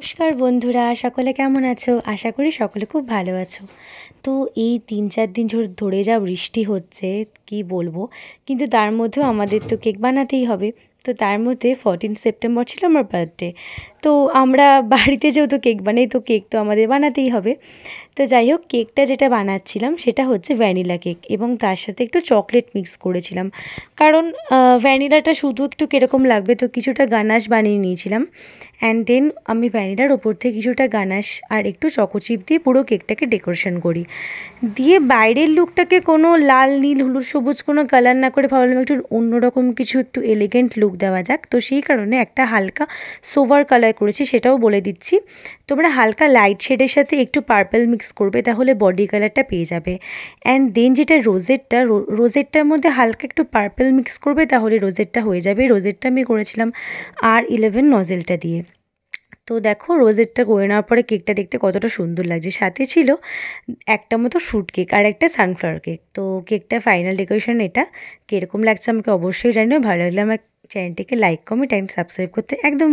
নমস্কার বন্ধুরা, সকলে কেমন আছো? আশা করি সকলে খুব ভালো আছো। তো এই ৩-৪ দিন ধরে যা বৃষ্টি হচ্ছে কি বলবো, কিন্তু তার মধ্যেও আমাদের তো কেক বানাতেই হবে। তো তার মধ্যে 14 সেপ্টেম্বর ছিল আমার বার্থডে। তো আমরা বাড়িতে যেহেতু কেক বানাই, তো কেক তো আমাদের বানাতেই হবে। তো যাই হোক, কেকটা যেটা বানাচ্ছিলাম সেটা হচ্ছে ভ্যানিলা কেক, এবং তার সাথে একটু চকলেট মিক্স করেছিলাম। কারণ ভ্যানিলাটা শুধু একটু কীরকম লাগবে, তো কিছুটা গানাশ বানিয়ে নিয়েছিলাম। অ্যান্ড দেন আমি ভ্যানিলার ওপর থেকে কিছুটা গানাশ আর একটু চকো চিপ দিয়ে পুরো কেকটাকে ডেকোরেশন করি। দিয়ে বাইরের লুকটাকে কোনো লাল, নীল, হলুদ, সবুজ কোনো কালার না করে ভাবলাম একটু অন্যরকম কিছু, একটু এলিগেন্ট লুক দেওয়া যাক। তো সেই কারণে একটা হালকা সোভার কালার করেছি, সেটাও বলে দিচ্ছি। তোমরা হালকা লাইট শেডের সাথে একটু পার্পল মিক্স করবে, তাহলে বডি কালারটা পেয়ে যাবে। অ্যান্ড দেন যেটা রোজেটটার মধ্যে হালকা একটু পার্পল মিক্স করবে, তাহলে রোজেটটা হয়ে যাবে। রোজেটটা আমি করেছিলাম R11 নজেলটা দিয়ে। তো দেখো, রোজেটটা করে নেওয়ার পরে কেকটা দেখতে কতটা সুন্দর লাগছে। সাথে ছিল একটা মতো ফ্রুট কেক আর একটা সানফ্লাওয়ার কেক। তো কেকটা ফাইনাল ডেকোরেশন এটা। কীরকম লাগছে আমাকে অবশ্যই জানিও। ভালো লাগলে আমার চ্যানেলটিকে লাইক, কমেন্ট অ্যান্ড সাবস্ক্রাইব করতে একদম